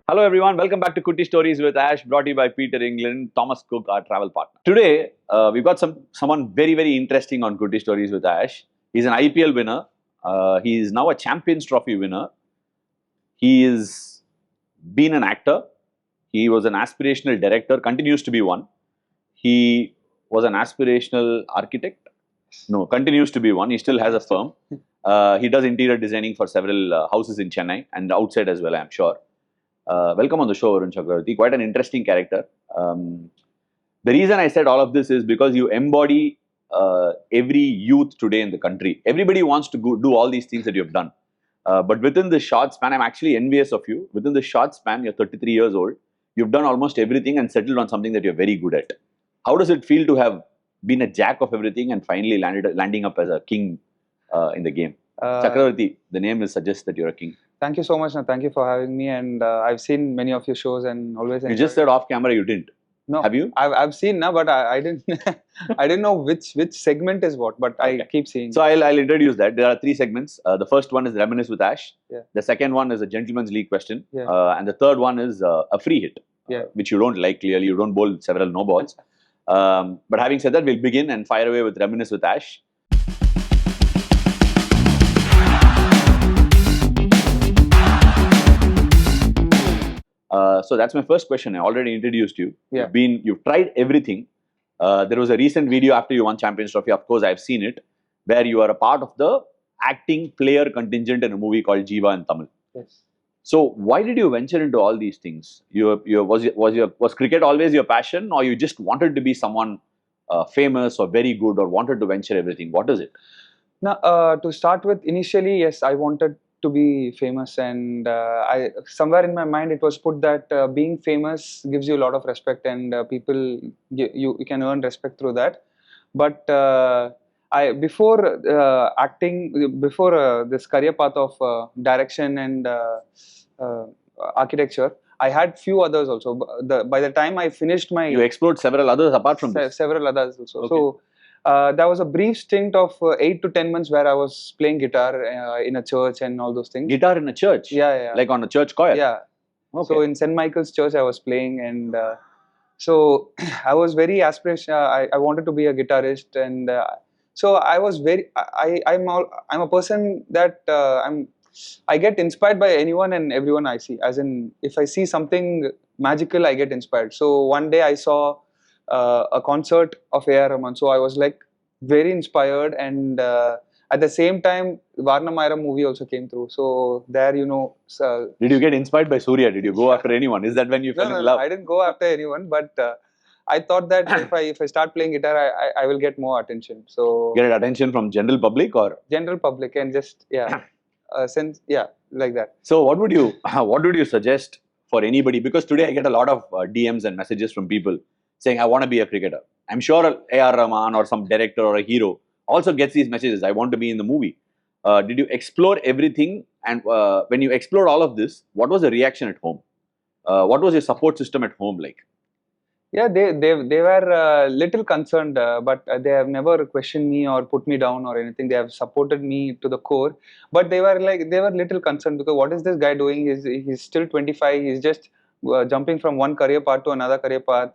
Hello everyone, welcome back to Kutti Stories with Ash, brought to you by Peter England, Thomas Cook, our travel partner. Today, we've got someone very interesting on Kutti Stories with Ash. He's an IPL winner. He is now a Champions Trophy winner. He is been an actor. He was an aspirational director, continues to be one. He was an aspirational architect. No, continues to be one. He still has a firm. He does interior designing for several houses in Chennai and outside as well, I'm sure. Welcome on the show, Varun Chakravarthy. Quite an interesting character. The reason I said all of this is because you embody every youth today in the country. Everybody wants to do all these things that you've done. But within the short span, I'm actually envious of you. Within the short span, you're 33 years old. You've done almost everything and settled on something that you're very good at. How does it feel to have been a jack of everything and finally landing up as a king in the game? Chakravarthy, the name suggests that you're a king. Thank you so much. Thank you for having me. And I've seen many of your shows and always. You just said off camera you didn't. No, have you? I've seen now, but I didn't. I didn't know which segment is what, but okay. I keep seeing. So I'll introduce that. There are three segments. The first one is Reminisce with Ash. Yeah. The second one is a gentleman's league question. Yeah. And the third one is a free hit. Yeah. Which you don't like, clearly. You don't bowl several no balls. But having said that, we'll begin and fire away with Reminisce with Ash. So that's my first question. I already introduced you. Yeah. You've tried everything. There was a recent video after you won Champions Trophy. Of course, I've seen it, where you are a part of the acting player contingent in a movie called Jiva in Tamil. Yes. So why did you venture into all these things? Was cricket always your passion, or you just wanted to be someone famous or very good, or wanted to venture everything? What is it? Now, to start with, initially, yes, I wanted to be famous, and I somewhere in my mind it was put that being famous gives you a lot of respect, and people you can earn respect through that. But I before acting, before this career path of direction and architecture, I had few others also. By the time I finished my, you explored several others apart from this. Several others also. Okay. So. There was a brief stint of 8 to 10 months where I was playing guitar in a church and all those things. Guitar in a church? Yeah. Like on a church choir? Yeah. Okay. So in St. Michael's Church I was playing, and so I was very aspirational. I wanted to be a guitarist, and so I was very. I'm a person that I get inspired by anyone and everyone I see. As in, if I see something magical, I get inspired. So one day I saw a concert of A.R. Rahman. So I was like very inspired, and at the same time, Varnamayiram movie also came through. So there, did you get inspired by Surya? Did you go after anyone? Is that when you fell in love? I didn't go after anyone, but I thought that if I start playing guitar, I will get more attention. So get attention from general public or general public, and just like that. So what would you suggest for anybody? Because today I get a lot of DMs and messages from people saying, I want to be a cricketer. I'm sure A.R. Rahman or some director or a hero also gets these messages. I want to be in the movie. Did you explore everything? And when you explored all of this, what was the reaction at home? What was your support system at home like? Yeah, they were little concerned, but they have never questioned me or put me down or anything. They have supported me to the core. But they were little concerned because what is this guy doing? He's still 25. He's just jumping from one career path to another career path.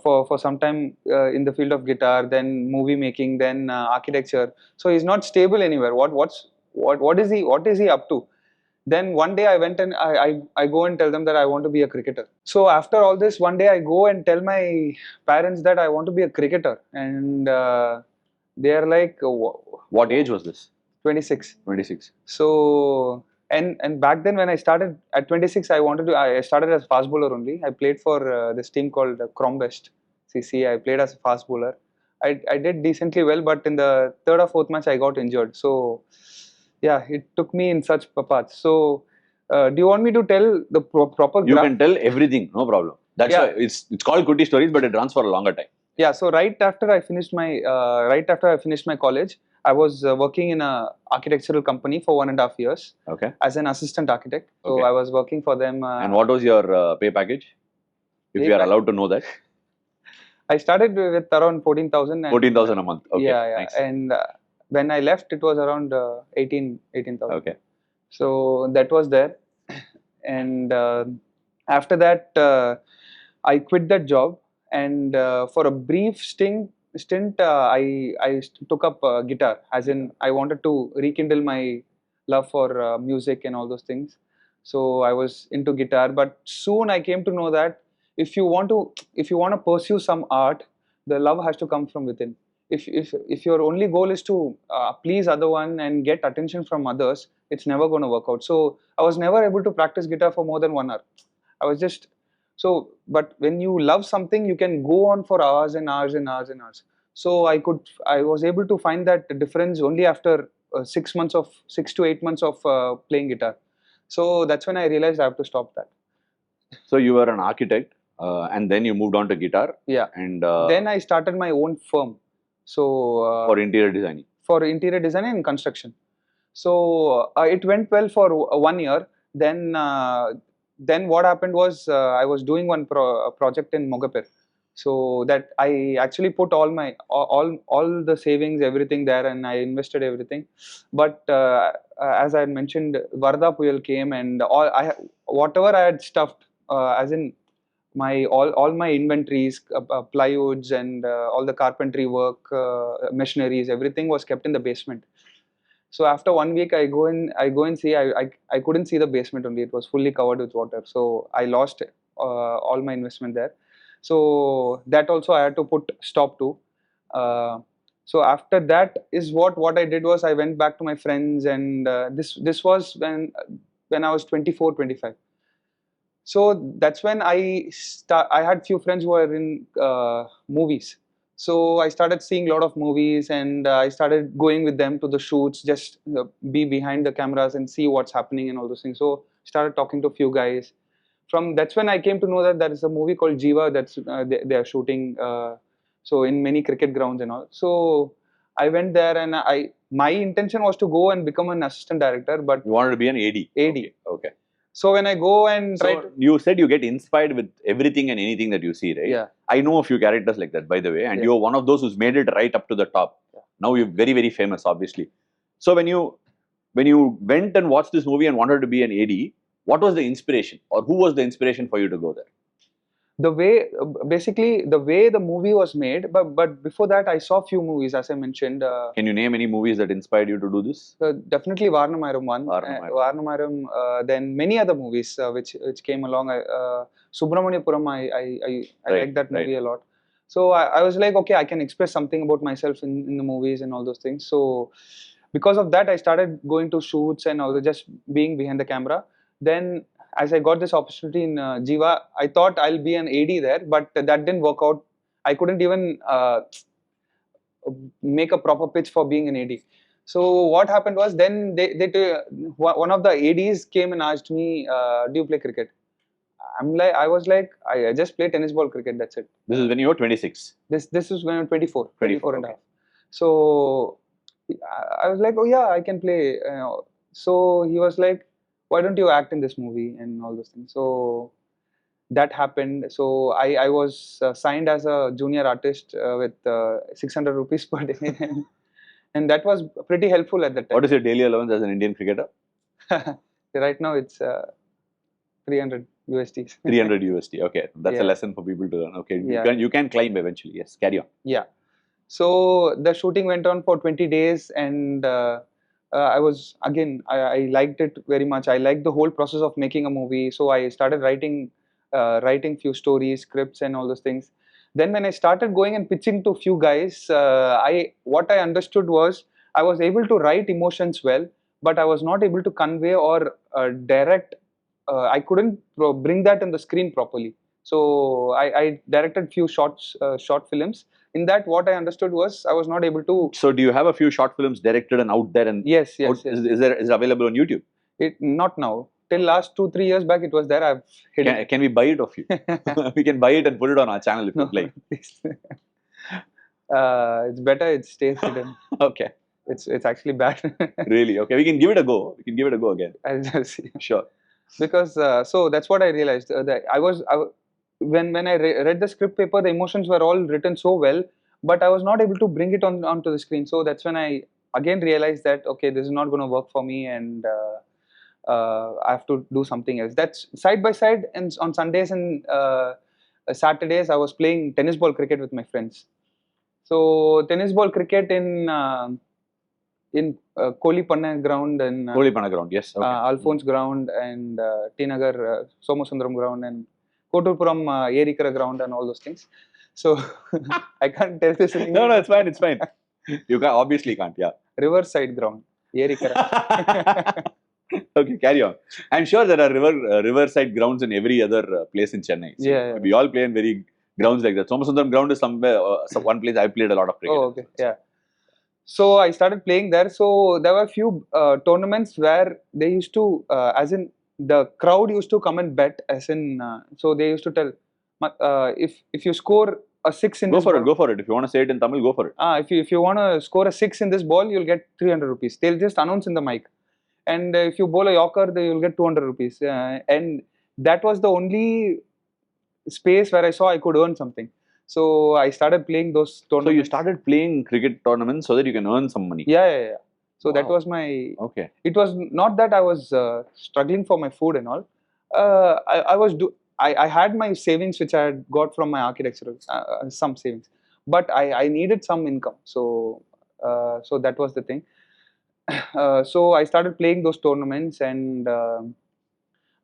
For some time in the field of guitar, then movie making, then architecture. So he's not stable anywhere. What is he up to? Then one day I went and I go and tell them that I want to be a cricketer. So after all this, one day I go and tell my parents that I want to be a cricketer, and they are like, what age was this? 26. 26. So. And back then when I started at 26, I started as fast bowler only. I played for this team called Crombest CC. I played as a fast bowler. I did decently well, but in the third or fourth match I got injured. So yeah, it took me in such paths. So do you want me to tell the proper? You can tell everything, no problem. That's why it's called Kutti Stories, but it runs for a longer time. Yeah. So right after I finished my college, I was working in a architectural company for 1.5 years. Okay. As an assistant architect. So I was working for them. And what was your pay package? If you are allowed to know that. I started with around 14,000. 14,000 a month. Okay. Yeah. Nice. And when I left, it was around 18,000. Okay. So that was there, and After that, I quit that job, and for a brief stint, took up guitar. As in, I wanted to rekindle my love for music and all those things. So I was into guitar, but soon I came to know that if you want to pursue some art, the love has to come from within. If your only goal is to please other one and get attention from others, it's never going to work out. So I was never able to practice guitar for more than 1 hour. I was just so, but when you love something, you can go on for hours and hours and hours and hours. So I was able to find that difference only after 6 months of 6 to 8 months of playing guitar. So that's when I realized I have to stop that. So you were an architect, and then you moved on to guitar. Yeah. And Then I started my own firm. So for interior designing. For interior design and construction. So it went well for 1 year. Then what happened was I was doing one project in Mogapir. So that I actually put all the savings, everything there, and I invested everything. But as I had mentioned, Varda Puyal came, and whatever I had stuffed, as in my all my inventories, plywoods, and all the carpentry work, machineries, everything was kept in the basement. So after 1 week, I go and see. I couldn't see the basement only. It was fully covered with water. So I lost all my investment there. So that also I had to put stop to. So after that is what I did was I went back to my friends, and this was when I was 24, 25. So that's when I had few friends who were in movies. So I started seeing a lot of movies, and I started going with them to the shoots, just be behind the cameras and see what's happening and all those things. So started talking to a few guys. From that's when I came to know that there is a movie called Jiva that's they are shooting. So in many cricket grounds and all. So I went there, and my intention was to go and become an assistant director, but You wanted to be an AD. AD. Okay. So when I go and try So you said you get inspired with everything and anything that you see, right? Yeah. I know a few characters like that, by the way, and Yeah. you're one of those who's made it right up to the top. Yeah. Now you're very, very famous, obviously. So when you went and watched this movie and wanted to be an AD, what was the inspiration, or who was the inspiration for you to go there? the way basically the way the movie was made, but before that I saw few movies, as I mentioned. Can you name any movies that inspired you to do this? Definitely Varnamayiram one. Varnamayiram. Varnamayiram, then many other movies which came along. Subramaniapuram, I like that movie a lot. So I was like, okay, I can express something about myself in the movies and all those things. So because of that, I started going to shoots and all, just being behind the camera. Then as I got this opportunity in Jiva, I thought I'll be an AD there, but that didn't work out. I couldn't even make a proper pitch for being an AD. So what happened was, then one of the ADs came and asked me, "Do you play cricket?" I was like, I just play tennis ball cricket. That's it. This is when you were 26. This was when I'm 24, 24 and a okay. half. So I was like, oh yeah, I can play. So he was like, why don't you act in this movie and all those things. So that happened. So I was signed as a junior artist with 600 rupees per day. And that was pretty helpful at that time. What is your daily allowance as an Indian cricketer? Right now it's 300 USD. 300 USD. Okay, that's a Yeah. lesson for people to learn. Okay, Yeah. you can climb eventually. Yes, carry on. Yeah. So the shooting went on for 20 days, and I was again I liked it very much. I liked the whole process of making a movie. So I started writing few stories, scripts, and all those things. Then when I started going and pitching to few guys, what I understood was I was able to write emotions well, but I was not able to convey or direct. I couldn't bring that on the screen properly. So I directed few short films. In that, what I understood was I was not able to. So do you have a few short films directed and out there? And Yes. Is it available on YouTube? It not now. Till last 2-3 years back, it was there. I've hidden. Can we buy it of you? We can buy it and put it on our channel if you like. It's better it stays hidden. Okay. It's actually bad. Really? Okay. We can give it a go. We can give it a go again. I'll just see. Sure. Because so that's what I realized. That when I read the script paper, the emotions were all written so well, but I was not able to bring it onto the screen. So that's when I again realized that okay, this is not going to work for me, and I have to do something else. That's side by side. And on Sundays and Saturdays, I was playing tennis ball cricket with my friends. So tennis ball cricket in Kolipanna ground and Kolipana ground, yes. Okay. Alphonse ground and T Nagar Somasundaram ground and Koturpuram Erikara ground and all those things. So I can't tell this in No, English. it's fine. It's fine. You can obviously can't. Yeah. Riverside ground, Erikara. Okay, carry on. I'm sure there are riverside grounds in every other place in Chennai. So Yeah. we all play in very grounds like that. Somasundaram ground is somewhere, one place I played a lot of cricket. Oh, okay. Yeah. So I started playing there. So there were a few tournaments where they used to, as in the crowd used to come and bet, as in, so they used to tell, if you score a six in Go this for ball, it. Go for it. If you want to say it in Tamil, go for it. if you want to score a six in this ball, you'll get 300 rupees. They'll just announce in the mic. And if you bowl a yorker, then you'll get 200 rupees. And that was the only space where I saw I could earn something. So I started playing those So tournaments. you started playing cricket tournaments so that you can earn some money. Yeah. So that Wow. was my. Okay. It was not that I was struggling for my food and all. I had my savings which I had got from my architectural, some savings, but I needed some income. So that was the thing. So I started playing those tournaments, and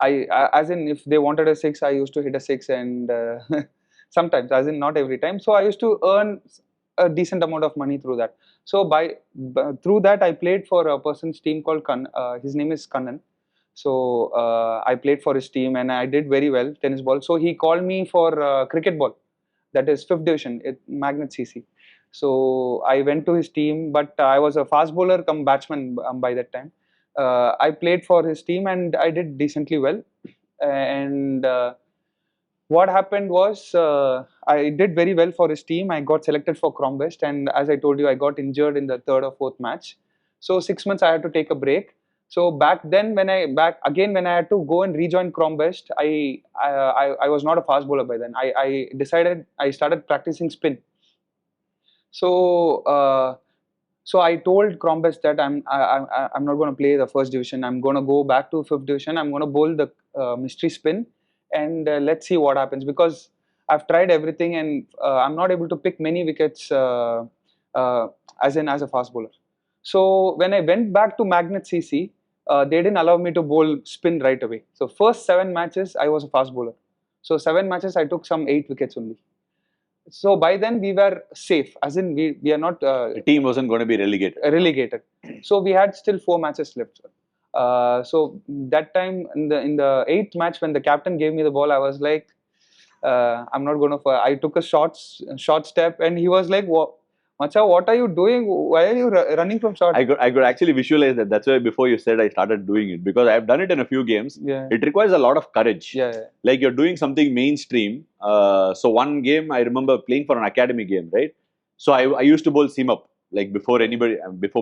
as in, if they wanted a six, I used to hit a six, and sometimes, as in not every time. So I used to earn a decent amount of money through that. So through that, I played for a person's team called his name is Kannan. So I played for his team, and I did very well tennis ball. So he called me for cricket ball, that is fifth division, Magnet CC. So I went to his team, but I was a fast bowler come batsman by that time. I played for his team and I did decently well. And what happened was I did very well for his team. I got selected for Crombest, and as I told you, I got injured in the third or fourth match. So 6 months I had to take a break. So back then, when I had to go and rejoin Crombest, I was not a fast bowler by then. I started practicing spin. So so I told Crombest that I'm not going to play the first division. I'm going to go back to fifth division. I'm going to bowl the mystery spin, and let's see what happens, because I've tried everything and I'm not able to pick many wickets uh, as a fast bowler. So when I went back to Magnet CC, they didn't allow me to bowl spin right away. So first 7 matches I was a fast bowler. So 7 matches I took some 8 wickets only. So by then we were safe, as in we are not The team wasn't going to be relegated. relegated. So we had still 4 matches left. So that time in the eighth match, when the captain gave me the ball, I was like, I'm not going to. I took a short step, and he was like, "What, Macha, what are you doing? Why are you running from short?" I could actually visualize that. That's why before you said I started doing it, because I've done it in a few games. Yeah. It requires a lot of courage. Yeah. Like you're doing something mainstream. So one game I remember playing for an academy game, right? So I used to bowl seam up. Like before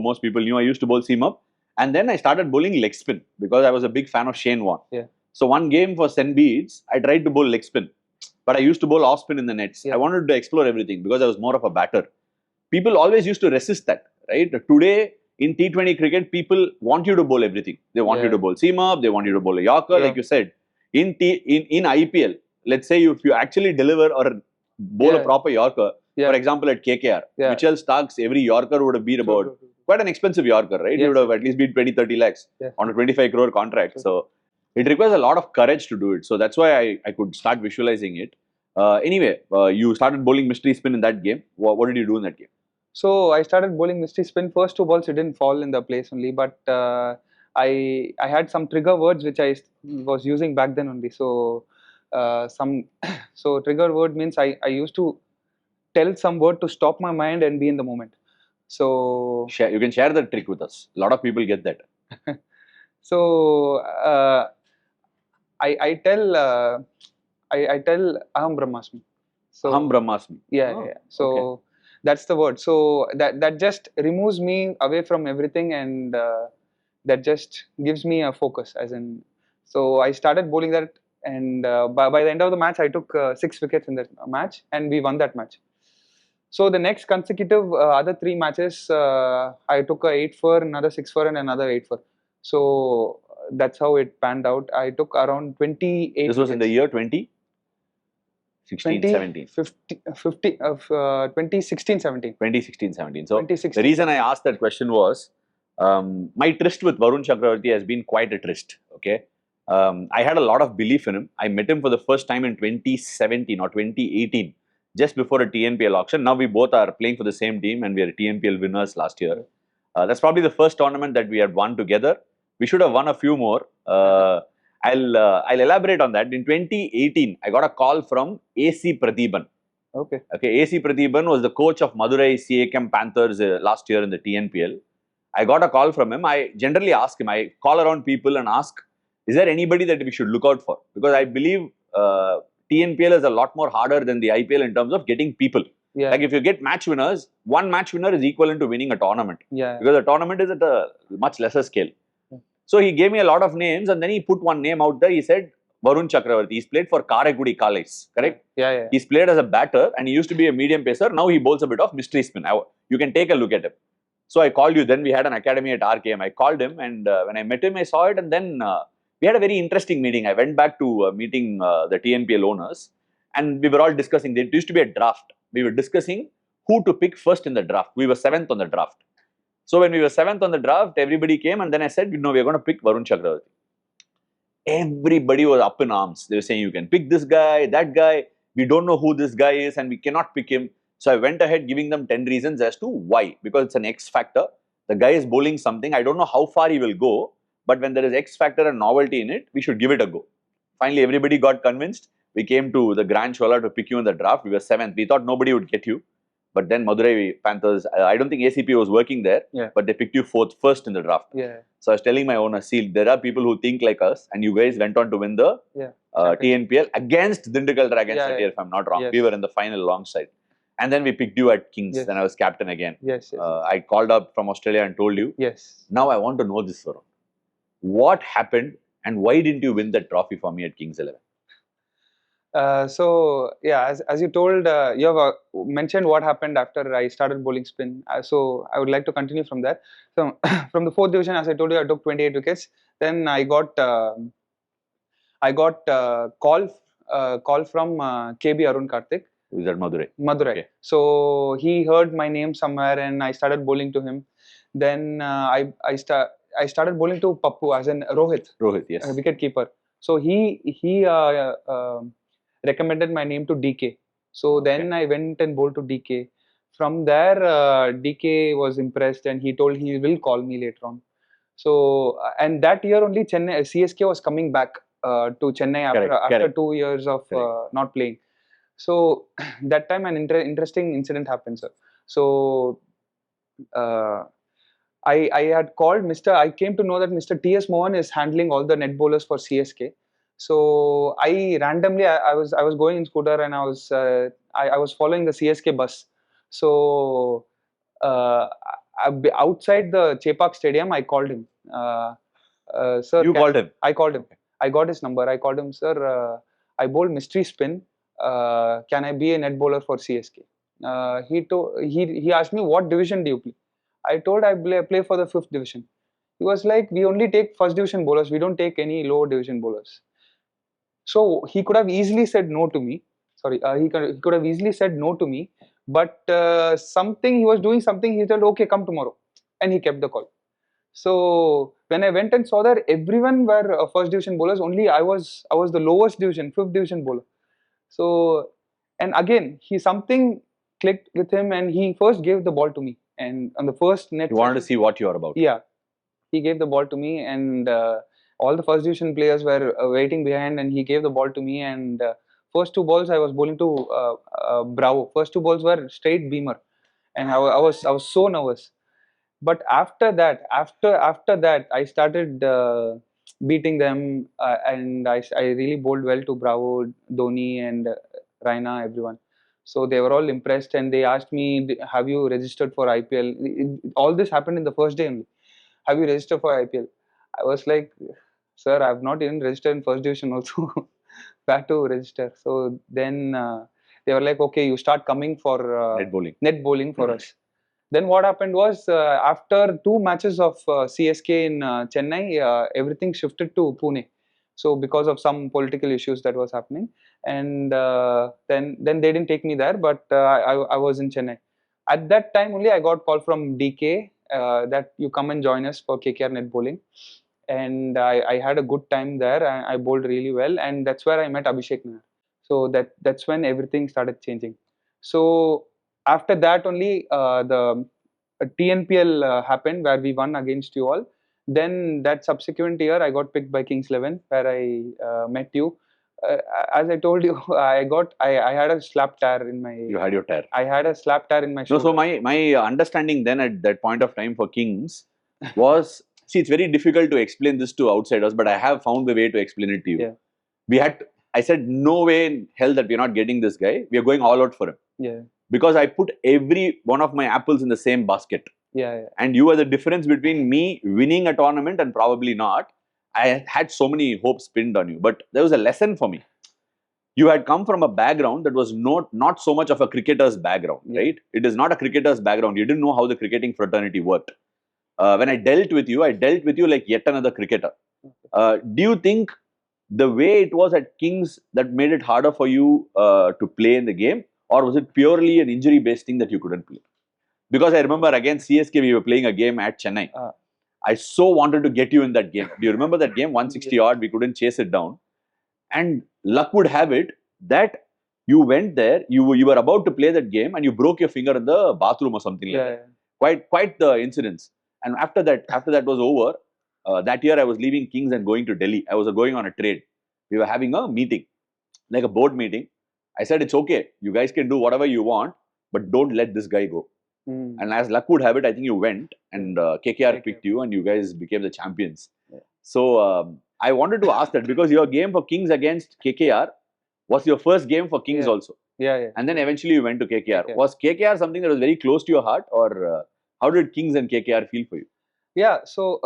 most people knew, I used to bowl seam up. And then I started bowling leg spin because I was a big fan of Shane Warne. Yeah. So one game for St. Beats, I tried to bowl leg spin. But I used to bowl off spin in the nets. Yeah. I wanted to explore everything because I was more of a batter. People always used to resist that, right? Today, in T20 cricket, people want you to bowl everything. They want you to bowl seam up, they want you to bowl a yorker, like you said. In IPL, let's say if you actually deliver or bowl a proper yorker, for example, at KKR, Mitchell Stark's every yorker would have been about quite an expensive yorker, right? He would have at least been 20-30 lakhs on a 25 crore contract. So it requires a lot of courage to do it. So that's why I could start visualizing it. Anyway, you started bowling mystery spin in that game. What did you do in that game? So I started bowling mystery spin. First 2 balls, it didn't fall in the place only, but I had some trigger words which I was using back then only. So so trigger word means I used to tell some word to stop my mind and be in the moment. So You can share that trick with us. A lot of people get that. So I tell Aham Brahmasmi. So Aham Brahmasmi. Yeah. So that's the word. So that just removes me away from everything, and that just gives me a focus. As in, so I started bowling that, and by the end of the match, I took 6 wickets in that match, and we won that match. So the next consecutive other 3 matches, I took a 8 for, another 6 for, and another 8 for. So that's how it panned out. I took around 28 This was in the wickets. year 2016, 17. 2016, 17. 2016, 17. So 2016, the reason I asked that question was my tryst with Varun Chakravarthy has been quite a tryst. Okay, I had a lot of belief in him. I met him for the first time in 2017 or 2018, just before a TNPL auction. Now we both are playing for the same team, and we are TNPL winners last year. That's probably the first tournament that we had won together. We should have won a few more. I'll elaborate on that. In 2018, I got a call from AC Prathiban. Okay. Okay, AC Prathiban was the coach of Madurai CSK Panthers last year in the TNPL. I got a call from him. I generally ask him, I call around people and ask, is there anybody that we should look out for? Because I believe TNPL is a lot more harder than the IPL in terms of getting people. Yeah. Like if you get match winners, one match winner is equivalent to winning a tournament. Yeah. Because the tournament is at a much lesser scale. So he gave me a lot of names and then he put one name out there. He said, Varun Chakravarthy. He's played for Karaikudi Kalais, correct? Yeah. He's played as a batter and he used to be a medium pacer. Now he bowls a bit of mystery spin. You can take a look at him. So I called you. Then we had an academy at RKM. I called him and when I met him, I saw it and then we had a very interesting meeting. I went back to meeting the TNPL owners and we were all discussing. There used to be a draft. We were discussing who to pick first in the draft. We were 7th on the draft. So when we were 7th on the draft, everybody came and then I said, no, we're going to pick Varun Chakravarthy. Everybody was up in arms. They were saying, you can pick this guy, that guy. We don't know who this guy is and we cannot pick him. So I went ahead giving them 10 reasons as to why. Because it's an X factor. The guy is bowling something. I don't know how far he will go. But when there is X factor and novelty in it, we should give it a go. Finally, everybody got convinced. We came to the Grand Chola to pick you in the draft. We were 7th. We thought nobody would get you. But then Madurai Panthers, I don't think ACP was working there, but they picked you first in the draft. Yeah. So I was telling my owner, see, there are people who think like us, and you guys went on to win the TNPL against Dindigul Dragons that year, if I'm not wrong. Yes. We were in the final alongside. And then we picked you at Kings, Yes. then I was captain again. Yes. I called up from Australia and told you. Yes. Now I want to know this, Varun. What happened and why didn't you win that trophy for me at Kings 11? So yeah, as you told, you have mentioned what happened after I started bowling spin. So I would like to continue from there. So from the 4th division, as I told you, I took 28 wickets. Then I got call from KB Arun Karthik. Who is at Madurai? Madurai. Okay. So he heard my name somewhere, and I started bowling to him. Then I started bowling to Pappu, as in Rohit. Rohit, yes. Wicket keeper. So he recommended my name to DK. So then I went and bowled to DK. From there, DK was impressed and he told he will call me later on. So, and that year only CSK was coming back to Chennai after 2 years of not playing. So that time an interesting incident happened, sir. So I had called I came to know that Mr. T.S. Mohan is handling all the net bowlers for CSK. So I randomly I was going in scooter and I was following the CSK bus. So outside the Chepak Stadium, I called him. Sir, you called him? I called him. I got his number. I called him, sir. I bowled mystery spin. Can I be a net bowler for CSK? He asked me, what division do you play? I told I play for the 5th division. He was like, we only take 1st division bowlers. We don't take any low division bowlers. So he could have easily said no to me. Sorry, he could have easily said no to me. But he was doing something. He said, okay, come tomorrow, and he kept the call. So when I went and saw that everyone were 1st division bowlers, only I was the lowest division, 5th division bowler. So, and again, something clicked with him, and he first gave the ball to me. And on the first net, you wanted to see what you are about. Yeah, he gave the ball to me, and all the 1st division players were waiting behind, and he gave the ball to me. And first 2 balls I was bowling to Bravo. First 2 balls were straight beamer, and I was so nervous. But after that, I started beating them, and I really bowled well to Bravo, Dhoni, and Raina, everyone. So they were all impressed, and they asked me, "Have you registered for IPL?" All this happened in the first day only. Have you registered for IPL? I was like, "Sir, I have not even registered in 1st division also. Where to register?" So then they were like, "Okay, you start coming for net bowling for us." Then what happened was after 2 matches of CSK in Chennai, everything shifted to Pune. So because of some political issues that was happening, and then they didn't take me there, but I was in Chennai. At that time only I got call from DK that you come and join us for KKR net bowling, and I had a good time there. I bowled really well, and that's where I met Abhishek Nair. So that's when everything started changing. So after that only the TNPL happened where we won against you all. Then that subsequent year I got picked by Kings XI where I met you. As I told you, I had a slap tear in my. You had your tear. I had a slap tear in my No, shoulder. so my understanding then at that point of time for Kings was, see, it's very difficult to explain this to outsiders, but I have found the way to explain it to you. Yeah. We had, I said, no way in hell that we're not getting this guy. We are going all out for him. Yeah. Because I put every one of my apples in the same basket. Yeah. And you were the difference between me winning a tournament and probably not. I had so many hopes pinned on you, but there was a lesson for me. You had come from a background that was not so much of a cricketer's background, right? It is not a cricketer's background. You didn't know how the cricketing fraternity worked. When I dealt with you like yet another cricketer. Do you think the way it was at Kings that made it harder for you to play in the game, or was it purely an injury-based thing that you couldn't play? Because I remember against CSK, we were playing a game at Chennai. I so wanted to get you in that game. Do you remember that game? 160 odd, we couldn't chase it down. And luck would have it that you went there, you were about to play that game and you broke your finger in the bathroom or something like that. Quite the incidents. And after that was over, that year I was leaving Kings and going to Delhi. I was going on a trade. We were having a meeting, like a board meeting. I said, it's okay. You guys can do whatever you want, but don't let this guy go. And as luck would have it, I think you went and KKR picked you and you guys became the champions. So I wanted to ask that because your game for Kings against KKR was your first game for Kings also. And then eventually you went to KKR. Was KKR something that was very close to your heart, or how did Kings and KKR feel for you? Yeah, so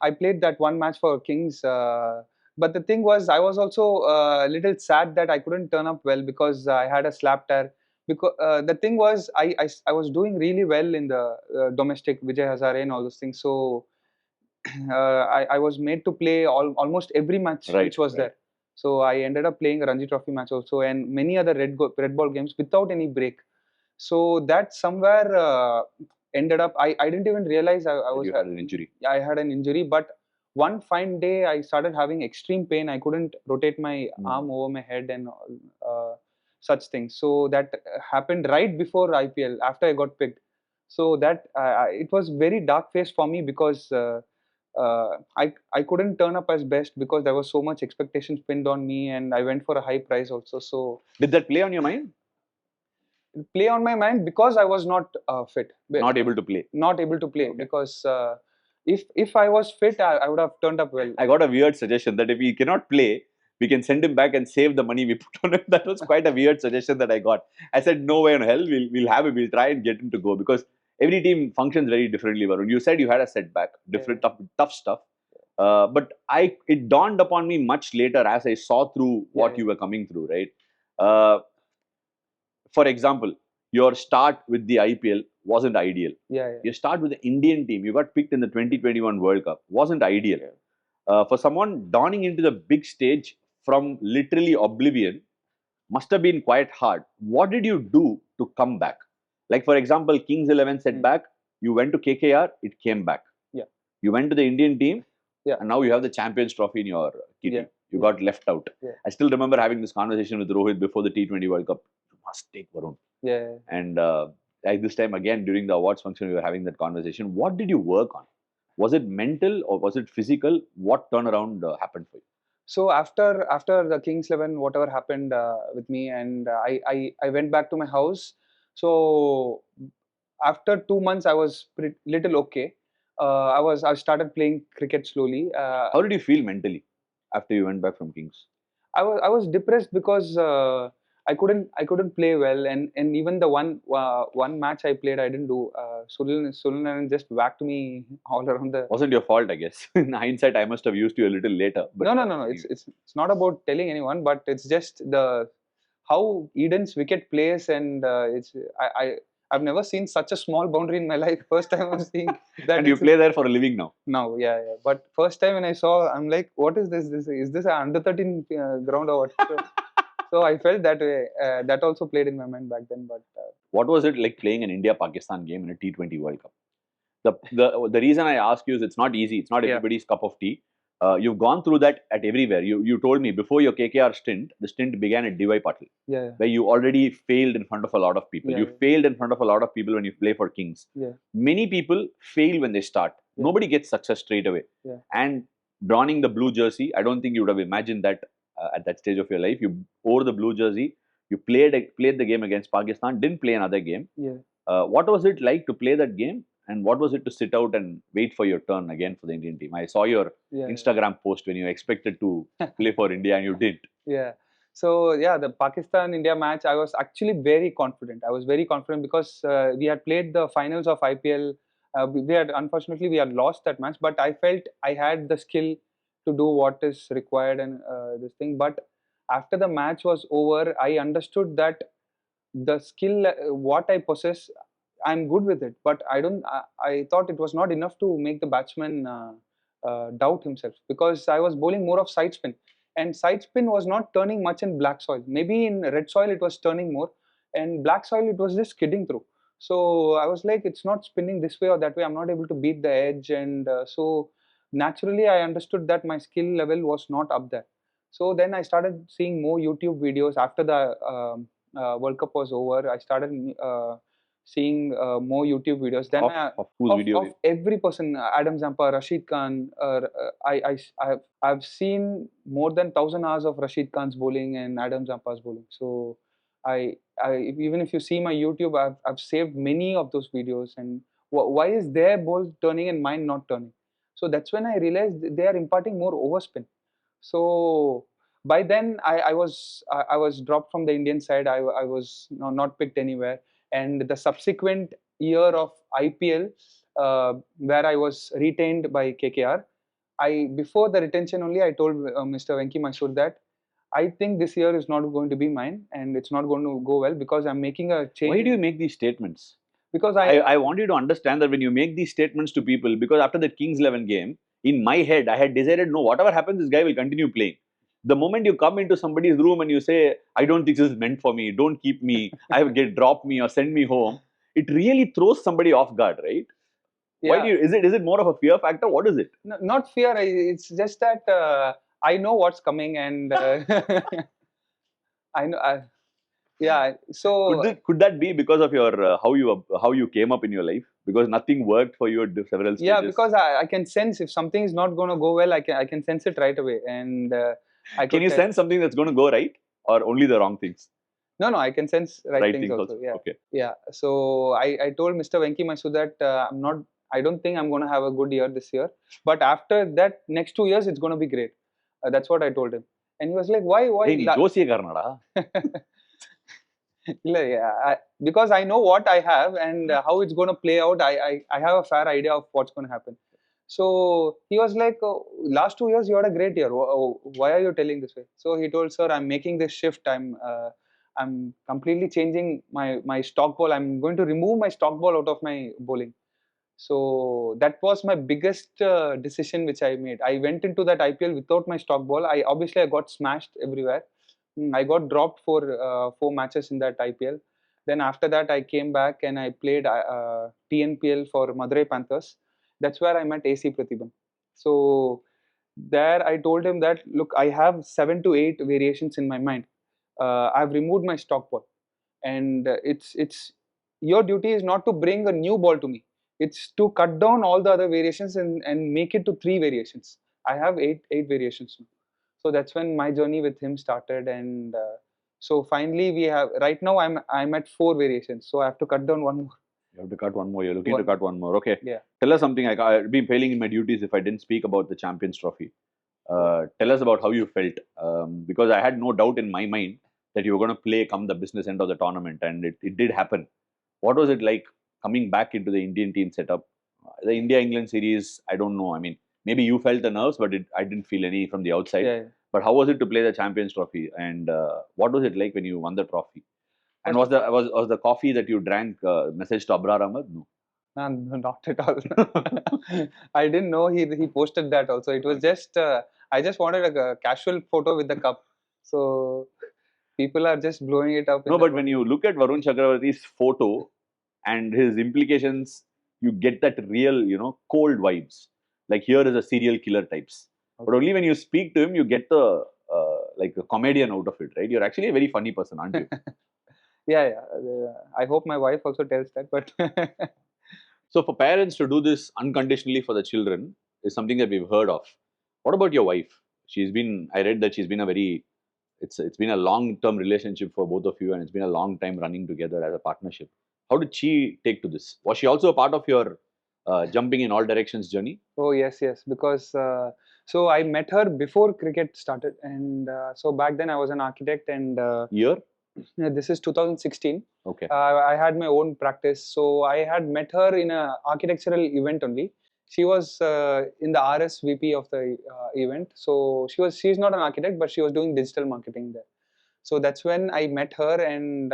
I played that one match for Kings. But the thing was, I was also a little sad that I couldn't turn up well because I had a slap tear. Because the thing was, I was doing really well in the domestic Vijay Hazare and all those things. So I was made to play almost every match which was there. So I ended up playing a Ranji Trophy match also and many other red ball games without any break. So that somewhere ended up, I didn't even realize I was. You had an injury. I had an injury, but one fine day I started having extreme pain. I couldn't rotate my arm over my head and such things. So that happened right before IPL, after I got picked. So that it was very dark phase for me because I couldn't turn up as best because there was so much expectations pinned on me, and I went for a high price also. So did that play on your mind? Play on my mind because I was not fit. Not able to play. Not able to play because if I was fit, I would have turned up well. I got a weird suggestion that if he cannot play, we can send him back and save the money we put on him. That was quite a weird suggestion that I got. I said, no way in hell, we'll have him, we'll try and get him to go because every team functions very differently, Varun. You said you had a setback, different tough stuff. But it dawned upon me much later as I saw through what you were coming through, right? For example, your start with the IPL wasn't ideal. Your start with the Indian team, you got picked in the 2021 World Cup, wasn't ideal. For someone dawning into the big stage from literally oblivion, must have been quite hard. What did you do to come back? Like, for example, Kings XI setback, you went to KKR, it came back. You went to the Indian team, and now you have the Champions Trophy in your kitty. You got left out. I still remember having this conversation with Rohit before the T20 World Cup. You must take Varun. And like this time again, during the awards function, we were having that conversation. What did you work on? Was it mental or was it physical? What turnaround happened for you? So after the Kings XI, whatever happened with me, and I went back to my house. So after 2 months, I was little okay. I started playing cricket slowly. How did you feel mentally after you went back from Kings? I was depressed because I couldn't play well, and even the one match I played, I didn't do. Sunil just whacked me all around the. Wasn't your fault, I guess. In hindsight, I must have used you a little later. But No. It's not about telling anyone, but it's just how Eden's wicket plays, and I've never seen such a small boundary in my life. First time I'm seeing that. And you play there for a living now. Now, yeah, yeah. But first time when I saw, I'm like, what is this? Is this an under 13 ground or what? So I felt that way. That also played in my mind back then. But What was it like playing an India-Pakistan game in a T20 World Cup? The reason I ask you is it's not easy. It's not everybody's cup of tea. You've gone through that at everywhere. You told me before your KKR stint, the stint began at DY Patil, yeah, where you already failed in front of a lot of people. Yeah, You yeah. failed in front of a lot of people when you play for Kings. yeah, Many people fail when they start. Yeah. Nobody gets success straight away. Yeah. And donning the blue jersey, I don't think you would have imagined that at that stage of your life. You wore the blue jersey. You played the game against Pakistan. Didn't play another game. yeah. What was it like to play that game? And what was it to sit out and wait for your turn again for the Indian team? I saw your Yeah, Instagram post when you expected to play for India and you didn't. yeah. So yeah, the Pakistan India match, I was actually very confident. I was very confident because we had played the finals of IPL. We had unfortunately we had lost that match, but I felt I had the skill to do what is required and this thing. But after the match was over, I understood that the skill what I possess, I'm good with it. But I don't. I thought it was not enough to make the batsman doubt himself because I was bowling more of side spin, and side spin was not turning much in black soil. Maybe in red soil it was turning more, and black soil it was just skidding through. So I was like, it's not spinning this way or that way. I'm not able to beat the edge, and so naturally I understood that my skill level was not up there. So then I started seeing more YouTube videos after the World Cup was over. I started seeing more YouTube videos. Then Of whose video? of every person, Adam Zampa, Rashid Khan. I've seen more than 1,000 hours of Rashid Khan's bowling and Adam Zampa's bowling. So even if you see my YouTube, I've saved many of those videos. And why is their ball turning and mine not turning? So that's when I realized they are imparting more overspin. So by then I was dropped from the Indian side. I was not picked anywhere, and the subsequent year of IPL, where I was retained by KKR, I before the retention only I told Mr. Venki Mysore that I think this year is not going to be mine, and it's not going to go well because I'm making a change. Why do you make these statements? Because I want you to understand that when you make these statements to people, because after the Kings 11 game, in my head, I had decided, no, whatever happens, this guy will continue playing. The moment you come into somebody's room and you say, I don't think this is meant for me, don't keep me, drop me or send me home, it really throws somebody off guard, right? Why do you, is it more of a fear factor? What is it? No, not fear. It's just that I know what's coming, and I know. Yeah. So Could that be because of your how you came up in your life? Because nothing worked for you at several stages. yeah, because I can sense if something is not going to go well, I can sense it right away, and can you sense something that's going to go right, or only the wrong things? No, I can sense right things also. Yeah. Okay. Yeah. So I told Mr. Venki Mysore that I'm not. I don't think I'm going to have a good year this year. But after that, next 2 years, it's going to be great. That's what I told him. And he was like, why? Hey, nee josiye karnada. Because I know what I have and how it's going to play out. I have a fair idea of what's going to happen. So he was like, oh, last 2 years you had a great year. Why are you telling this way? So he told, sir, I'm making this shift. I'm completely changing my stock ball. I'm going to remove my stock ball out of my bowling. So that was my biggest decision which I made. I went into that IPL without my stock ball. I got smashed everywhere. I got dropped for 4 matches in that IPL. Then after that, I came back and I played TNPL for Madurai Panthers. That's where I met AC Pratibhan. So there I told him that, look, I have 7 to 8 variations in my mind. I've removed my stock ball, and it's your duty is not to bring a new ball to me. It's to cut down all the other variations and make it to 3 variations. I have eight variations now. So that's when my journey with him started, and so finally we have right now I'm at 4 variations. So I have to cut down one more. You have to cut one more. You're looking to cut one more. Okay. Yeah. Tell us something. I'd be failing in my duties if I didn't speak about the Champions Trophy. Tell us about how you felt, because I had no doubt in my mind that you were going to play come the business end of the tournament, and it did happen. What was it like coming back into the Indian team setup? The India-England series, I don't know. I mean, maybe you felt the nerves, but I didn't feel any from the outside. Yeah. But how was it to play the Champions Trophy? And what was it like when you won the trophy? And was the coffee that you drank message to Abrar Ahmed? No. No, not at all. I didn't know he posted that also. It was just I just wanted a casual photo with the cup. So people are just blowing it up. No, but when you look at Varun Chakravarthy's photo and his implications, you get that real, cold vibes. Like here is a serial killer types. Okay. But only when you speak to him, you get the like a comedian out of it, right? You're actually a very funny person, aren't you? Yeah. I hope my wife also tells that, but so for parents to do this unconditionally for the children is something that we've heard of. What about your wife? I read that she's been it's been a long-term relationship for both of you, and it's been a long time running together as a partnership. How did she take to this? Was she also a part of your jumping in all directions journey? Oh yes, because so I met her before cricket started, and so back then I was an architect, and Year? This is 2016. Okay. I had my own practice, so I had met her in a architectural event only. She was in the RSVP of the event, so she's not an architect, but she was doing digital marketing there. So that's when I met her, and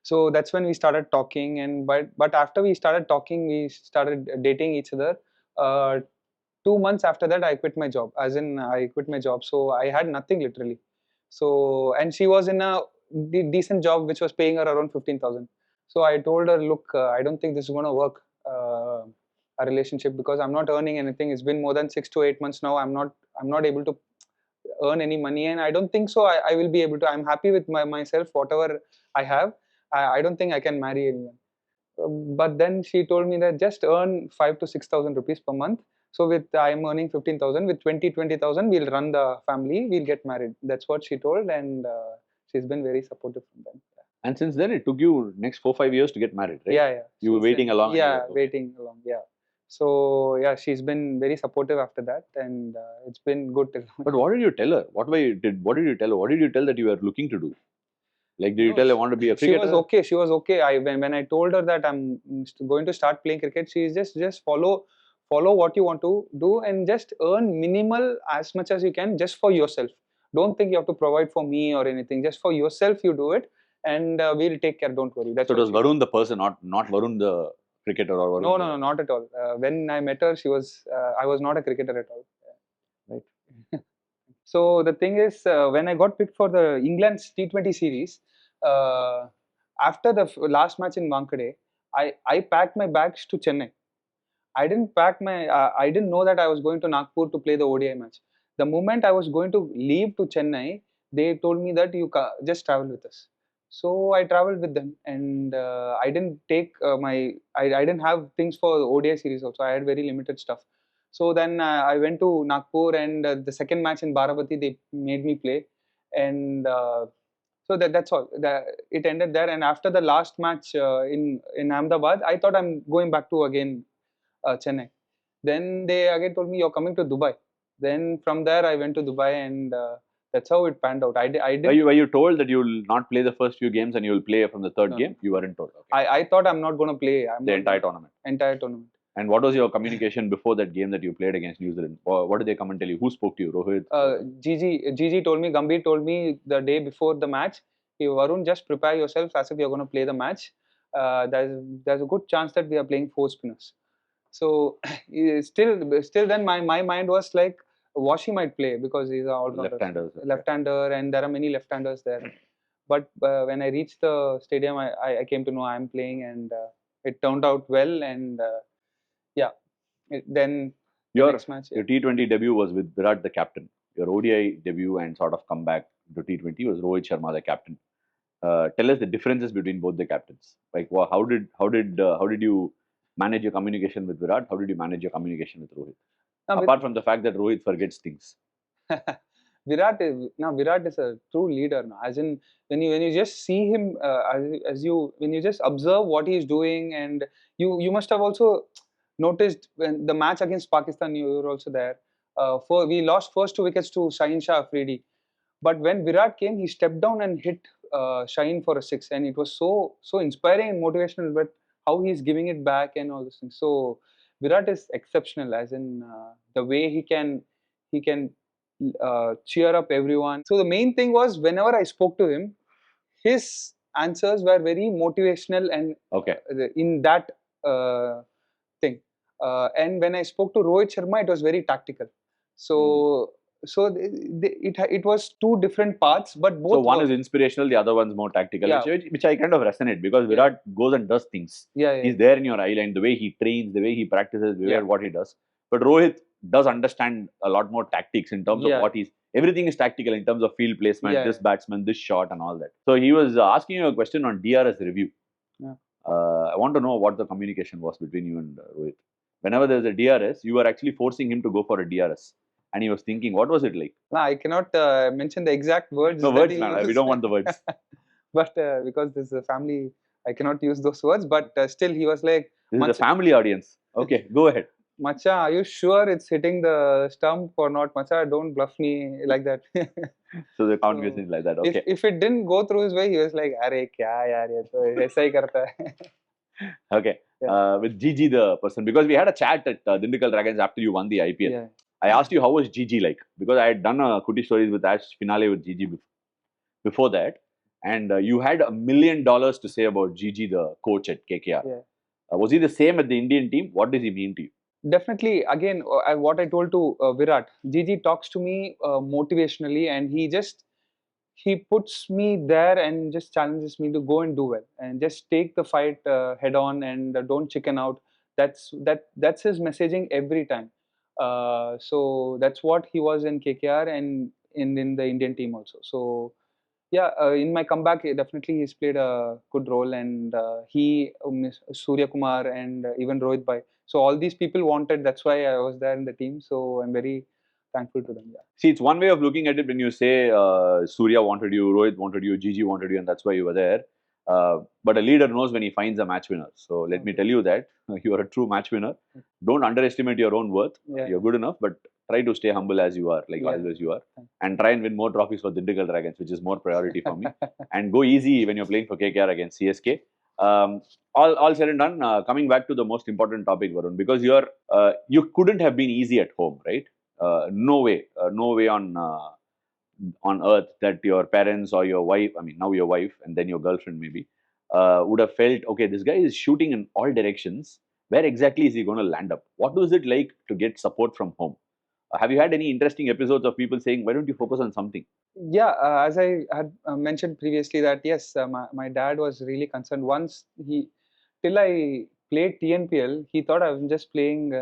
so that's when we started talking. And but after we started talking, we started dating each other. Uh, 2 months after that, I quit my job. As in, I quit my job, so I had nothing literally. So, and she was in a decent job which was paying her around 15,000. So I told her, look, I don't think this is going to work, a relationship, because I'm not earning anything. It's been more than 6 to 8 months now. I'm not able to earn any money, and I don't think so. I will be able to. I'm happy with myself, whatever I have. I don't think I can marry anyone. But then she told me that just earn 5 to 6,000 rupees per month. So with I'm earning 15,000, with 20,000, we'll run the family, we'll get married. That's what she told, and she's been very supportive from then. And since then, it took you next 4-5 years to get married, right? Yeah. You were waiting along. Yeah, waiting along. Yeah. So yeah, she's been very supportive after that, and it's been good. But what did you tell her? What did you tell her? What did you tell that you were looking to do? Like, did you tell her I want to be a cricketer? She was okay. When I told her that I'm going to start playing cricket, she just follow what you want to do, and just earn minimal as much as you can just for yourself. Don't think you have to provide for me or anything. Just for yourself, you do it, and we'll take care. Don't worry. So it was Varun the person, not Varun the cricketer, or Varun? No, not at all. When I met her, I was not a cricketer at all. Right. So the thing is, when I got picked for the England's T20 series, after the last match in Wankhede, I packed my bags to Chennai. I didn't know that I was going to Nagpur to play the ODI match. The moment I was going to leave to Chennai, they told me that you just travel with us. So I traveled with them, and I didn't take I didn't have things for the ODI series also. I had very limited stuff. So then I went to Nagpur, and the second match in Baravati, they made me play, and so that's all. It ended there. And after the last match in Ahmedabad, I thought I'm going back to again Chennai. Then they again told me you're coming to Dubai. Then from there I went to Dubai, and that's how it panned out. I did. Were you told that you'll not play the first few games and you'll play from the third game? You weren't told. Okay. I thought I'm not going to play. The entire tournament. Entire tournament. And what was your communication before that game that you played against New Zealand? What did they come and tell you? Who spoke to you? Rohit? Gigi told me, Gambhir told me the day before the match, Varun, just prepare yourself as if you're going to play the match. There's a good chance that we are playing 4 spinners. So still then my mind was like, Washi might play because he's a left-hander, and there are many left-handers there. But when I reached the stadium, I came to know I'm playing, and it turned out well. And then your next match, your T20 debut was with Virat, the captain. Your ODI debut and sort of comeback to T20 was Rohit Sharma, the captain. Tell us the differences between both the captains. Like, how did you manage your communication with Virat? How did you manage your communication with Rohit? Apart from the fact that Rohit forgets things. Virat is a true leader now. As in, when you just see him, when you just observe what he is doing, and you must have also noticed when the match against Pakistan, you were also there. We lost first 2 wickets to Shaheen Shah Afridi, but when Virat came, he stepped down and hit Shaheen for a 6, and it was so inspiring and motivational. But how he's giving it back and all those things. So Virat is exceptional, as in the way he can cheer up everyone. So the main thing was, whenever I spoke to him, his answers were very motivational and Okay. in that thing. And when I spoke to Rohit Sharma, it was very tactical. So it was two different paths, but both. So one were, is inspirational, the other one's more tactical, Yeah. which I kind of resonate because Yeah. Virat goes and does things. yeah, He's there in your eye line, the way he trains, the way he practices, the way Yeah. what he does. But Rohit does understand a lot more tactics in terms of Yeah. what he's. Everything is tactical in terms of field placement, Yeah. this batsman, this shot, and all that. So he was asking you a question on DRS review. Yeah. I want to know what the communication was between you and Rohit. Whenever there's a DRS, you were actually forcing him to go for a DRS. And he was thinking, what was it like? No, I cannot mention the exact words. No that words, he man. We used. don't want the words. But because this is a family, I cannot use those words. But still, he was like, This is a family audience. Okay, go ahead. Macha, are you sure it's hitting the stump or not? Macha, don't bluff me like that. So the conversation is like that. Okay. If it didn't go through his way, he was like, "Arey kya yaar, ye to aisa hi karta hai." Okay. Yeah. With Gigi, the person, because we had a chat at Dindigul Dragons after you won the IPL. Yeah. I asked you how was Gigi like, because I had done a Kutti stories with Ash finale with Gigi before that, and you had $1 million to say about Gigi, the coach at KKR. Yeah. Was he the same at the Indian team? What does he mean to you? Definitely, again, what I told to Virat, Gigi talks to me motivationally, and he puts me there and just challenges me to go and do well and just take the fight head on and don't chicken out. That's his messaging every time. So that's what he was in KKR and in the Indian team also. So yeah, in my comeback, definitely he's played a good role, and Surya Kumar, and even Rohit Bhai. So all these people wanted. That's why I was there in the team. So I'm very thankful to them. Yeah. See, it's one way of looking at it when you say Surya wanted you, Rohit wanted you, Gigi wanted you, and that's why you were there. But a leader knows when he finds a match winner. So let me tell you that you are a true match winner. Don't underestimate your own worth. Yeah. You're good enough, but try to stay humble as you are, like always you are, and try and win more trophies for Dindigul Dragons, which is more priority for me. And go easy when you're playing for KKR against CSK. All said and done. Coming back to the most important topic, Varun, because you couldn't have been easy at home, right? No way on earth that your parents or your wife, I mean now your wife and then your girlfriend maybe, would have felt, okay, this guy is shooting in all directions. Where exactly is he going to land up? What was it like to get support from home? Have you had any interesting episodes of people saying, why don't you focus on something? Yeah, as I had mentioned previously, that yes, my dad was really concerned. Once till I played TNPL, he thought I was just playing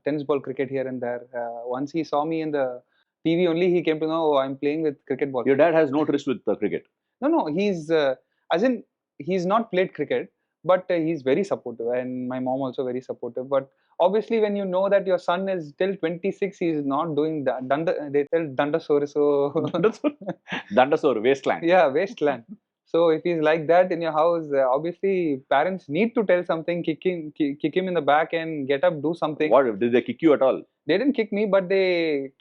tennis ball cricket here and there. Once he saw me in the TV only, he came to know, oh, I'm playing with cricket ball. Your dad has no tryst with cricket? No, he's as in he's not played cricket, but he's very supportive, and my mom also very supportive. But obviously, when you know that your son is till 26, he's not doing that. They tell Dandasaur, so Dandasaur, wasteland. yeah, wasteland. So if he's like that in your house, obviously parents need to tell something, kick him in the back and get up, do something. What did they kick you at all? They didn't kick me, but they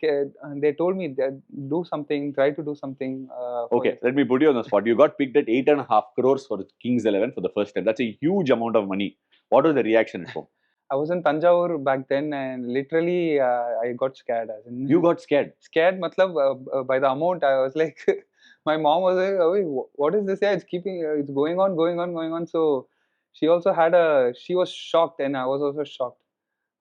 told me that do something, try to do something. Okay, let me put you on the spot. You got picked at 8.5 crores for Kings XI for the first time. That's a huge amount of money. What was the reaction at home? I was in Tanjavur back then, and literally I got scared. As in, You got scared? Scared, matlab, by the amount. I was like, my mom was like, oh, what is this? Yeah, it's going on. So she also she was shocked, and I was also shocked.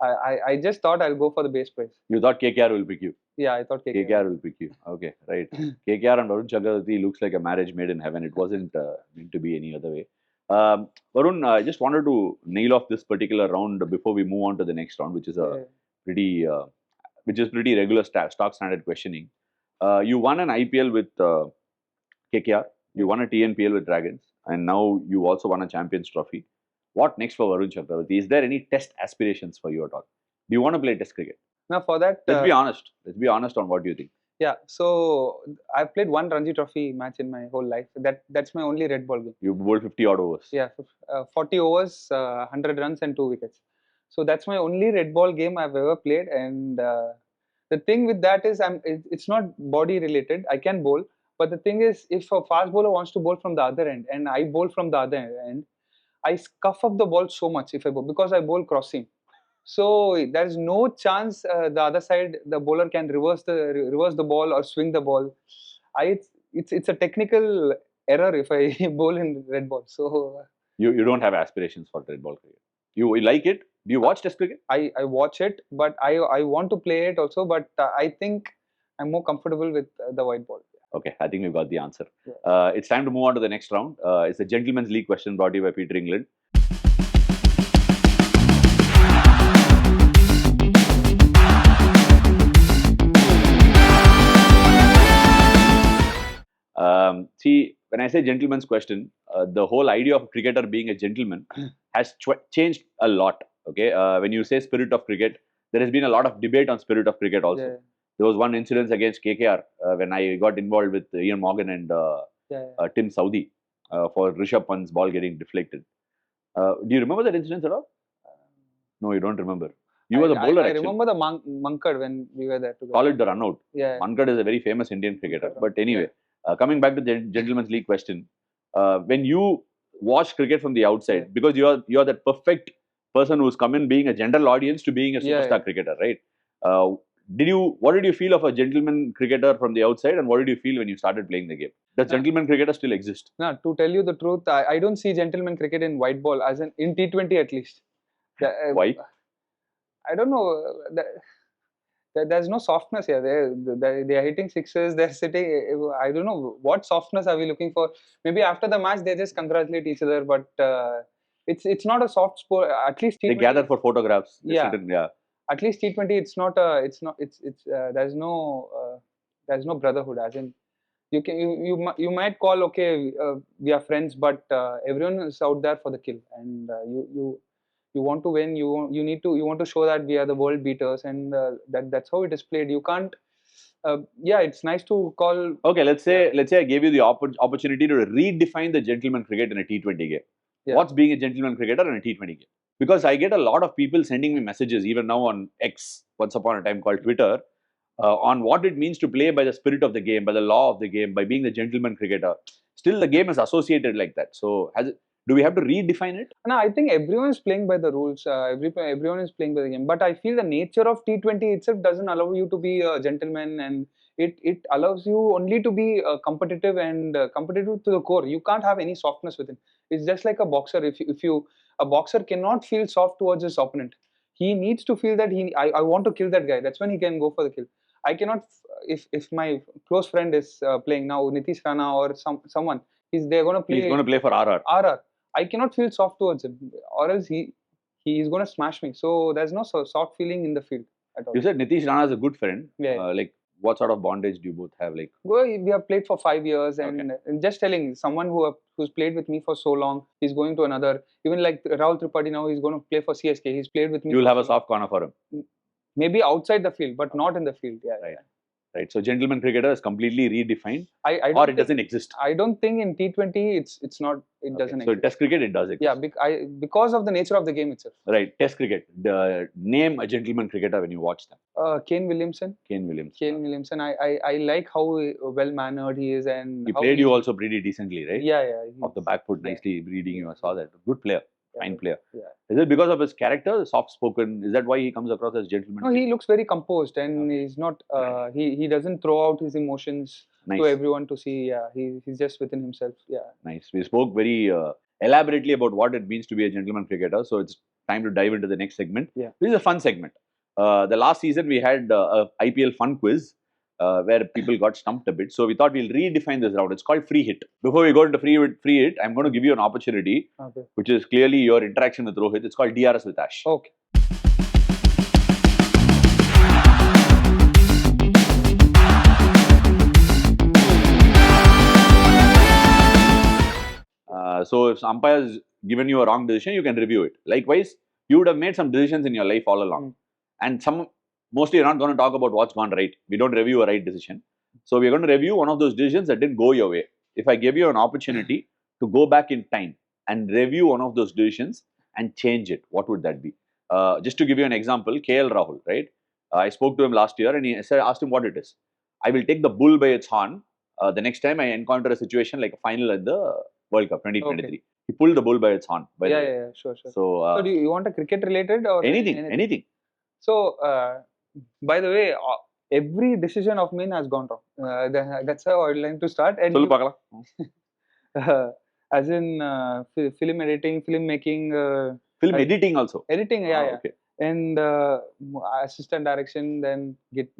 I just thought I'll go for the base prize. You thought KKR will pick you? Yeah, I thought KKR will pick you. Okay, right. KKR and Varun Chakravarthy looks like a marriage made in heaven. It wasn't meant to be any other way. Varun, I just wanted to nail off this particular round before we move on to the next round, which is pretty regular stock standard questioning. You won an IPL with KKR. You won a TNPL with Dragons, and now you also won a Champions Trophy. What next for Varun Chakravarthy? Is there any test aspirations for you at all? Do you want to play test cricket? Now for that, let's be honest. Let's be honest on what you think. Yeah, so I've played one Ranji Trophy match in my whole life. That's my only red ball game. You bowled 50 odd overs. Yeah, 40 overs, 100 runs, and 2 wickets. So that's my only red ball game I've ever played. And the thing with that is, it's not body related. I can bowl, but the thing is, if a fast bowler wants to bowl from the other end, and I bowl from the other end, I scuff up the ball so much if I bowl, because I bowl cross seam. So there is no chance the other side, the bowler can reverse the ball or swing the ball. It's a technical error if I bowl in red ball. So You don't have aspirations for red ball cricket. You like it? Do you watch Test cricket? I watch it, but I want to play it also. But I think I'm more comfortable with the white ball. Okay, I think we've got the answer. Yeah. It's time to move on to the next round. It's a gentleman's league question brought to you by Peter England. See, when I say gentleman's question, the whole idea of a cricketer being a gentleman has changed a lot. Okay, when you say spirit of cricket, there has been a lot of debate on spirit of cricket also. Yeah. There was one incident against KKR when I got involved with Ian Morgan and Tim Saudi for Rishabh Pant's ball getting deflected. Do you remember that incident at all? No, you don't remember. You were the bowler. I remember the Mankad when we were there together. Call it the run out. Yeah. Mankad is a very famous Indian cricketer. But anyway, coming back to the gentleman's league question, when you watch cricket from the outside, because you are that perfect person who's come in being a general audience to being a superstar cricketer, right? What did you feel of a gentleman cricketer from the outside, and what did you feel when you started playing the game? Does gentleman cricketer still exist? No, to tell you the truth, I don't see gentleman cricket in white ball, as in T20 at least. Why? I don't know. There's no softness here. They are hitting sixes. They're sitting. I don't know what softness are we looking for. Maybe after the match they just congratulate each other, but it's not a soft sport. At least T20, they gather for photographs. Yeah. At least T20, it's there's no brotherhood. As in, you might call, okay, we are friends, but everyone is out there for the kill, and you want to win. You want to show that we are the world beaters, and that's how it is played. You can't. It's nice to call. Okay, let's say I gave you the opportunity to redefine the gentleman cricket in a T20 game. Yeah. What's being a gentleman cricketer in a T20 game? Because I get a lot of people sending me messages, even now on X, once upon a time called Twitter, on what it means to play by the spirit of the game, by the law of the game, by being the gentleman cricketer. Still, the game is associated like that. So, do we have to redefine it? No, I think everyone is playing by the rules. Everyone is playing by the game. But I feel the nature of T20 itself doesn't allow you to be a gentleman, and it allows you only to be competitive and competitive to the core. You can't have any softness within. It's just like a boxer. A boxer cannot feel soft towards his opponent. He needs to feel that I want to kill that guy. That's when he can go for the kill. I cannot, if my close friend is playing now, Nitish Rana or someone, they're going to play. He's going to play for RR. RR. I cannot feel soft towards him, or else he is going to smash me. So there's no soft feeling in the field at all. You said Nitish Rana is a good friend. Yeah. Like, what sort of bondage do you both have? Like, well, we have played for 5 years, and just telling someone who's played with me for so long, he's going to another. Even like Rahul Tripathi now, he's going to play for CSK. He's played with me. You'll have a soft corner for him. Maybe outside the field, but not in the field. Yeah. Right. Right. So gentleman cricketer is completely redefined, or it doesn't exist. I don't think in T20 it's not. It doesn't exist. So Test cricket, it does exist. Yeah, because of the nature of the game itself. Right. Test cricket. Name a gentleman cricketer when you watch them. Kane Williamson. I like how well mannered he is, and he played you also pretty decently, right? Yeah. Off the back foot, nicely reading you. I saw that. Good player. Fine player. Yeah. Is it because of his character, soft spoken? Is that why he comes across as gentleman? No, he looks very composed, and he's not. He doesn't throw out his emotions to everyone to see. Yeah, he's just within himself. Yeah. Nice. We spoke very elaborately about what it means to be a gentleman cricketer. So it's time to dive into the next segment. Yeah. This is a fun segment. The last season we had a IPL fun quiz. Where people got stumped a bit. So we thought we'll redefine this round. It's called free hit. Before we go into free hit, I'm going to give you an opportunity, which is clearly your interaction with Rohit. It's called DRS with Ash. Okay. So if umpire's given you a wrong decision, you can review it. Likewise, you would have made some decisions in your life all along. And mostly you're not going to talk about what's gone right. We don't review a right decision. So we're going to review one of those decisions that didn't go your way. If I gave you an opportunity to go back in time and review one of those decisions and change it, what would that be? Just to give you an example, KL Rahul, right? I spoke to him last year and asked him what it is. I will take the bull by its horn the next time I encounter a situation like a final at the World Cup 2023. Okay. He pulled the bull by its horn. Sure. So do you want a cricket related or anything? So, by the way, every decision of mine has gone wrong. That's how I would like to start. And As in film editing, filmmaking, Film uh, editing also. editing, yeah, Ah, yeah. okay. And assistant direction, then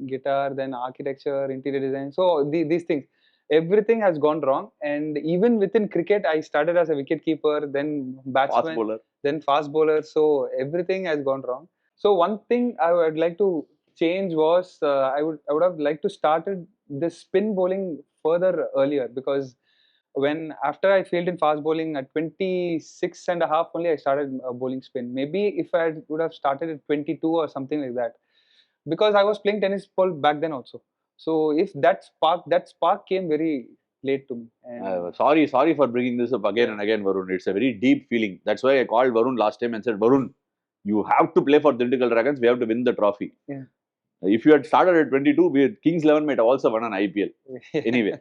guitar, then architecture, interior design. So these things, everything has gone wrong. And even within cricket, I started as a wicket keeper, then Fast batsman, bowler. then fast bowler. So everything has gone wrong. So one thing I would like to change was I would have liked to started this spin bowling further earlier, because when after I failed in fast bowling at 26 and a half only I started bowling spin. Maybe if I would have started at 22 or something like that, because I was playing tennis ball back then also. So if that spark came very late to me. And Sorry for bringing this up again yeah, and again, Varun. It's a very deep feeling. That's why I called Varun last time and said, Varun, you have to play for Dindigul Dragons. We have to win the trophy. yeah. If you had started at 22, Kings XI might have also won an IPL. Anyway,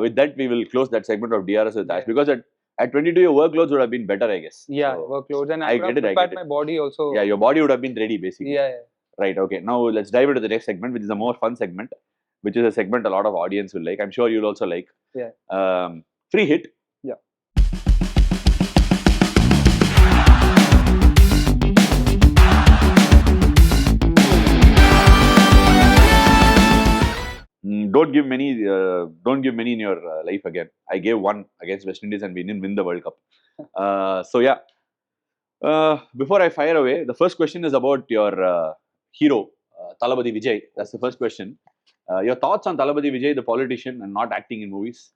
with that, we will close that segment of DRS with Ash, Yeah. because at 22, your workloads would have been better, I guess. Yeah, So, workloads, and I I would have get it, I prepared get my it. body also. Yeah, your body would have been ready, basically. Yeah, yeah. Right, okay. Now, let's dive into the next segment, which is a more fun segment, which is a segment a lot of audience will like. I'm sure you'll also like. Yeah. Free hit. Yeah. Don't give many. Don't give many in your life again. I gave one against West Indies and we didn't win the World Cup. So yeah. Before I fire away, the first question is about your hero, Thalapathy Vijay. That's the first question. Your thoughts on Thalapathy Vijay, the politician, and not acting in movies?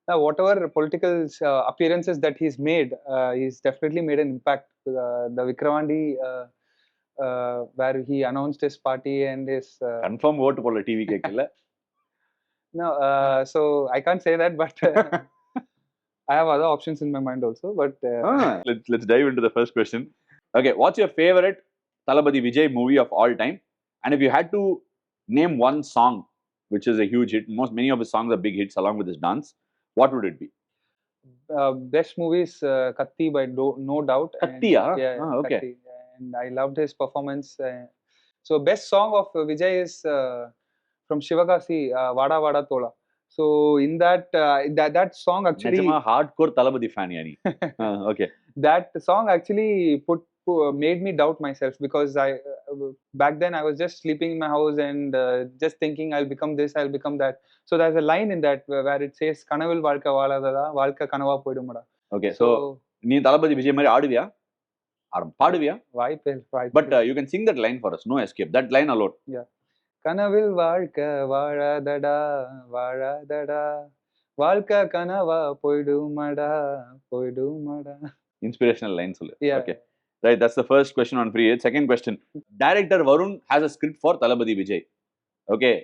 Whatever political appearances that he's made, he's definitely made an impact. The Vikramandi, where he announced his party and his. Confirm vote for the TV kekilla. No, so I can't say that, but I have other options in my mind also. But Let's dive into the first question. Okay, what's your favorite Thalapathy Vijay movie of all time? And if you had to name one song, which is a huge hit, many of his songs are big hits along with his dance, what would it be? best movies, Kutti by no doubt. Kutti, And, yeah, okay. Kutti. And I loved his performance. So best song of Vijay is from Shivagasi, Vada Vada Tola. So in that song actually, Najma hardcore Thalapathy fan, yani. Okay. that song actually made me doubt myself, because back then I was just sleeping in my house and just thinking I'll become this, I'll become that. So there's a line in that where it says Kanavil Valka Valadada Valka Kanava Poidumada. Okay, so நீ தளபதி விஜய் மாதிரி ஆடுவியா பாடுவியா வாய்ப்பே but you can sing that line for us, no escape, that line alone. Yeah. கனவில் வாழ்க்க வாழாதடா வாழாதடா வாழ்க்கை கனவா போய்டுமடா போய்டுமடா. Inspirational line சொல்லு. Yeah. Okay, right, that's the first question on free hit. Second question, director Varun has a script for Thalapathy Vijay. Okay,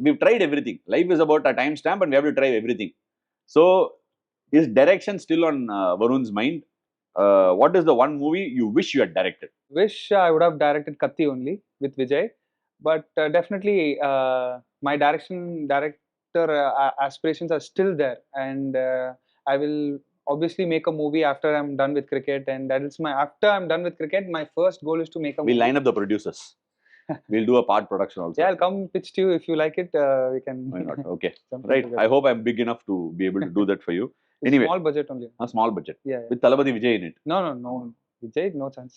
we've tried everything. Life is about a time stamp and we have to try everything. So is direction still on Varun's mind? What is the one movie you wish you had directed? Wish I would have directed Kutti only with Vijay, but definitely my director aspirations are still there, and I will obviously make a movie after I'm done with cricket, and that is after I'm done with cricket, my first goal is to make a movie. We'll line up the producers. We'll do a part production also. Yeah, I'll come pitch to you if you like it. We can. Why not? Okay. jump Right. into that. I hope I'm big enough to be able to do that for you. It's Anyway, small budget only. a small budget. Yeah, yeah. With Thalapathy Vijay in it. No. Vijay, no chance.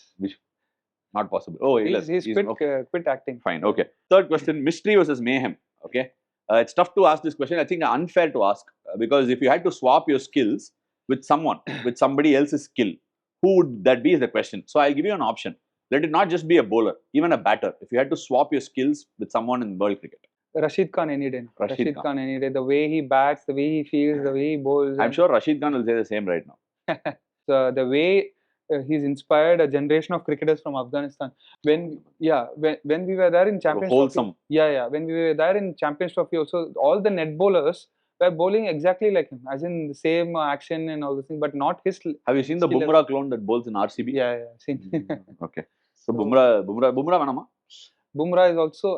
Not possible. Oh, He's quit, okay. quit acting. Fine. Okay. Third question: mystery versus mayhem. Okay. It's tough to ask this question. I think unfair to ask because if you had to swap your skills with someone, with somebody else's skill, who would that be? Is the question. So I'll give you an option. Let it not just be a bowler, even a batter. If you had to swap your skills with someone in world cricket. Rashid Khan any day. Rashid Khan any day. The way he bats, the way he feels, the way he bowls. I'm sure Rashid Khan will say the same right now. The way he's inspired a generation of cricketers from Afghanistan. When we were there in Champions Wholesome. Trophy. Yeah. When we were there in Champions Trophy also, all the net bowlers were bowling exactly like him, as in the same action and all those things, but not his. Have you seen the Bumrah clone that bowls in RCB? Yeah. Seen. Okay. So Bumrah vanama? Bumrah is also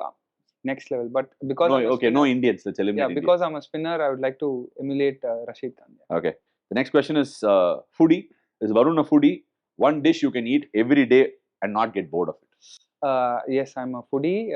next level, but because no Indians. Let's eliminate Indians. Because I'm a spinner, I would like to emulate Rashid Khan. Yeah. Okay. The next question is foodie. Is Varun a foodie? One dish you can eat every day and not get bored of it. Yes, I'm a foodie.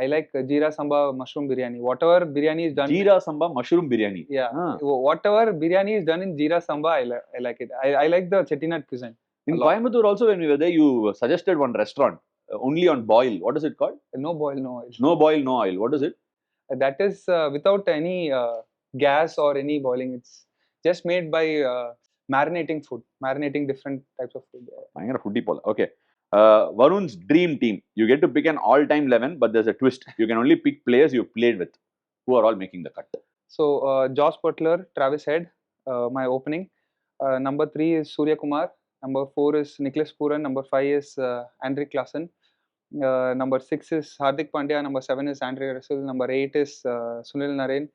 I like Jeera Samba mushroom biryani. Whatever biryani is done. Jeera Samba mushroom biryani. Yeah. Ah. Whatever biryani is done in Jeera Samba, I like it. I like the Chettinad cuisine. In Coimbatore also, when we were there, you suggested one restaurant only on boil. What is it called? No boil, no oil. No boil, no oil. What is it? That is without any gas or any boiling. It's just made by marinating food, marinating different types of food. I'm going to foodie pola. Okay. Varun's dream team. You get to pick an all-time 11, but there's a twist. You can only pick players you've played with, who are all making the cut. So Josh Butler, Travis Head, my opening. Number 3 is Surya Kumar. Number 4 is Nicholas Puran. Number 5 is Andre Klassen. Number 6 is Hardik Pandya. Number 7 is Andre Russell. Number 8 is Sunil Narine.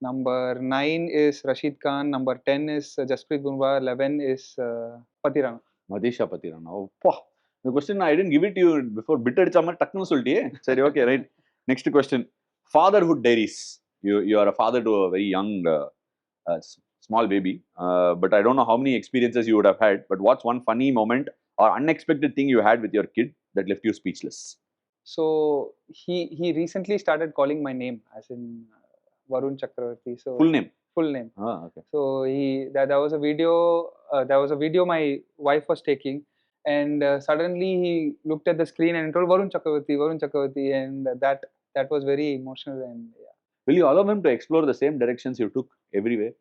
Number 9 is Rashid Khan. Number 10 is Jasprit Bumrah. 11 is Patirana. Madisha Patirana. Oh, the question I didn't give it to you before. Bitter chamar taknu sulti. Sorry, okay, right. Next question. Fatherhood diaries. You are a father to a very young, small baby. But I don't know how many experiences you would have had. But what's one funny moment or unexpected thing you had with your kid that left you speechless? So he recently started calling my name, as in Varun Chakravarthy. So Full name. Full name. Ah, okay. So there was a video. There was a video my wife was taking, and suddenly he looked at the screen and told Varun Chakravarthy, and that was very emotional. And yeah. Will you allow him to explore the same directions you took everywhere?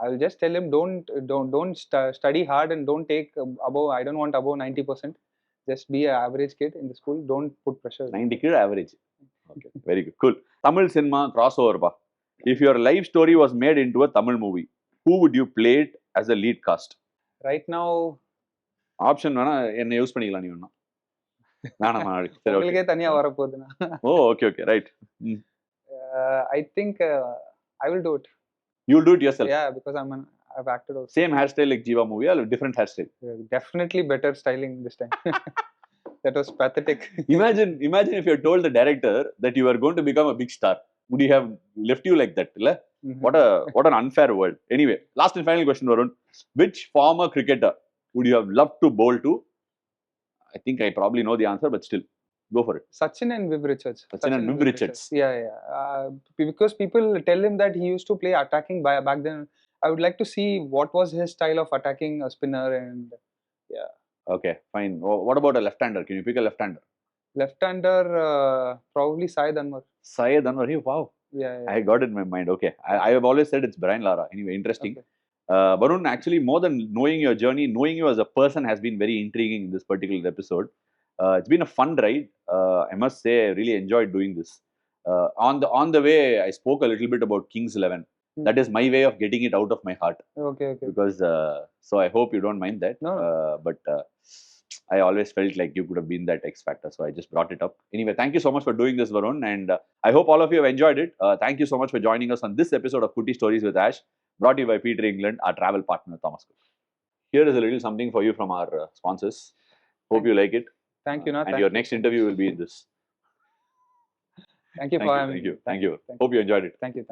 I'll just tell him don't study hard and don't take above. I don't want above 90%. Just be an average kid in the school. Don't put pressure. 90 kid average. Okay, very good. Cool. Tamil cinema crossover pa. If your life story was made into a Tamil movie, who would you play it as a lead cast? Right now, Option வேணா என்ன use பண்ணிக்கலாம் நீ வேணா. வேணாமா சரி okay. உங்களுக்கே தனியா வர போகுதுனா. Oh okay okay right. I think I will do it. You'll do it yourself. Yeah, because I've acted also. Same hairstyle like Jiva movie or different hairstyle? Definitely better styling this time. That was pathetic. Imagine if you had told the director that you were going to become a big star. Would he have left you like that? What an unfair world. Anyway, last and final question, Varun. Which former cricketer would you have loved to bowl to? I think I probably know the answer, but still, go for it. Sachin and Viv Richards. Sachin and Viv Richards. Yeah. Because people tell him that he used to play attacking back then. I would like to see what was his style of attacking a spinner, and yeah. Okay, fine. What about a left-hander? Can you pick a left-hander? Left-hander, probably Syed Anwar. Syed Anwar, wow. Yeah. I got it in my mind. Okay. I have always said it's Brian Lara. Anyway, interesting. Okay. Varun, actually, more than knowing your journey, knowing you as a person has been very intriguing in this particular episode. It's been a fun ride. I must say, I really enjoyed doing this. On the way, I spoke a little bit about Kings XI. That is my way of getting it out of my heart. Okay. Because, so I hope you don't mind that. No. But I always felt like you could have been that X factor. So I just brought it up. Anyway, thank you so much for doing this, Varun. And I hope all of you have enjoyed it. Thank you so much for joining us on this episode of Kutti Stories with Ash, brought to you by Peter England, our travel partner, Thomas Cook. Here is a little something for you from our sponsors. Hope you like it. Thank you, Nath. And your next interview will be in this. Thank you for having me. Thank you. Hope you enjoyed it. Thank you.